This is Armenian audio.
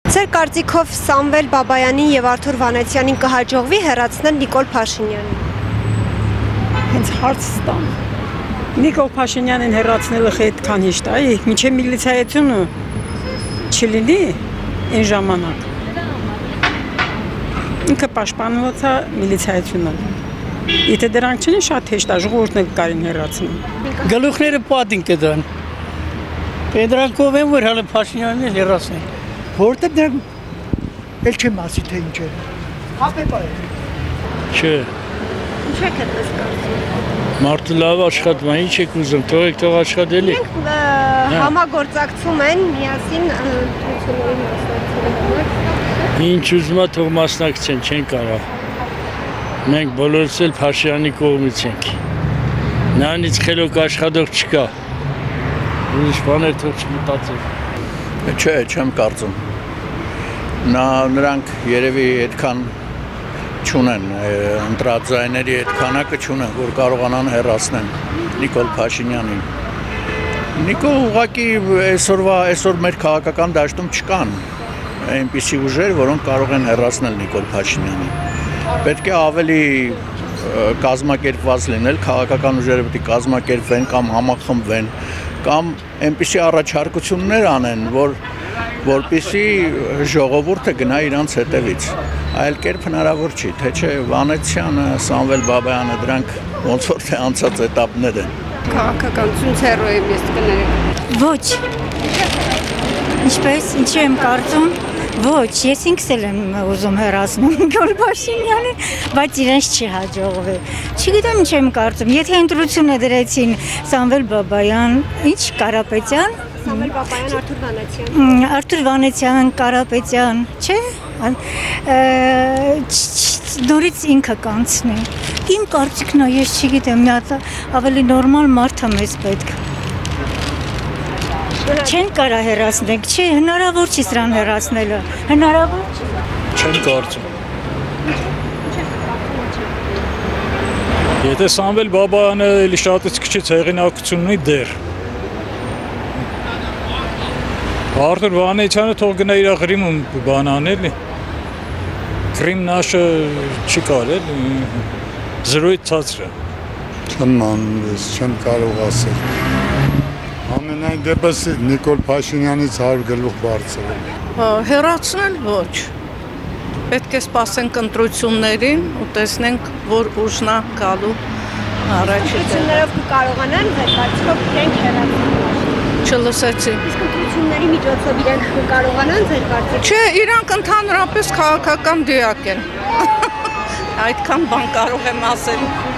Ձեր կարծիքով Սամվել Բաբայանին եւ Արթուր Վանեցյանին կհաջողվի հեռացնել Նիկոլ Փաշինյանին։ Հենց հարց տամ։ Նիկոլ Փաշինյանին հեռացնելը այդքան հեշտ է, մինչև միլիցիայությունը չլինի այն ժամանակ։ Ինքը պաշտպանված է միլիցիայությունը։ Եթե դրանք չեն շատ հեշտ է, ժողովուրդն էլ կարին հեռացնել։ Գլուխները պատին կդան։ Դրանքով են որ հələ Փաշինյանին հեռացնել։ Որտե դրանք էլ չեմ ասի թե ինչ է։ Հապեպա է։ Չէ։ Ինչ եք այդպես կարծում։ Մարդը լավ աշխատում է, ինչ եք ուզում, թողեք թող աշխատելի։ Մենք համագործակցում են միասին ընտրությունների մասնակցելու։ Ինչ ուզում է թող մասնակցեն, չեն կարող։ Մենք բոլորս էլ Փաշինյանի կողմից ենք։ Նրանից խելոք աշխատող չկա։ Ուրիշ բաներ թող չմտածեն։ Չէ, չեմ կարծում։ Նրանք երևի այդքան չունեն, ընտրաձայների այդ քանակը չունեն, որ կարողանան հեռացնեն Նիկոլ Փաշինյանին։ Նիկոլ ուղղակի այսօր մեր քաղաքական դաշտում չկան այնպիսի ուժեր, որոնք կարող են հեռացնել Նիկոլ Փաշինյանին։ Պետք է ավելի կազմակերպված լինել, քաղաքական ուժերը պետք է կազմակերպվեն կամ համախմբվեն, կամ այնպիսի առաջարկություններ անեն, որպեսզի ժողովուրդը գնա իրանց հետևից։ Այլ կերպ հնարավոր չի, թե չէ Վանեցյանը, Սամվել Բաբայանը դրանք ոնց որ թե անցած էտապներ են։ Քաղաքականություն ցերո եմ ես կներեք։ Ոչ։ Ինչպես, ինչի եմ կարծում։ Ոչ, ես ինքս էլ եմ ուզում հեռացնել Նիկոլ Փաշինյանին, բայց իրենց չի հաջողվի։ Չգիտեմ ինչ եմ կարծում, եթե ընտրությունը դրեցին Սամվել Բաբայան, ինչ Կարապետյան, Սամվել Բաբայան, Արթուր Վանեցյան։ Արթուր Վանեցյան, Կարապետյան, չէ՞։ Նորից ինքը կանցնի։ Իմ կարծիքն է, ես չգիտեմ, մի հատ ավելի նորմալ մարդ է մեզ պետք։ Չեն կարա հեռացնենք, չէ, հնարավոր չի սրան հեռացնելը, հնարավոր չի։ Չեմ կարծում։ Եթե Սամվել Բաբայանը էլի շատից քիչ հեղինակություն ունի դեռ։ Արթուր Վանեցյանը թող գնա իր Ղրիմում բան անել։ Ղրիմ նաշը չի կարել, զրոյից ցածր է։ Չեմ կարող ասել։ Ամենայն դեպս Նիկոլ Փաշինյանից 100 գլուխ բարձր է։ Հեռացնել ոչ։ Պետք է սպասենք ընտրություններին ու տեսնենք, որ ուժն է գալու առաջ։ Ընտրություններով կկարողանան ձեր կարծիքով իրենք հեռացնել։ Չլսեցի։ Իսկ ընտրությունների միջոցով իրենք կկարողանան ձեր կարծիքով։ Չէ, իրանք ընդհանրապես քաղաքական դիակ են։ Այդքան բան կարող եմ ասել։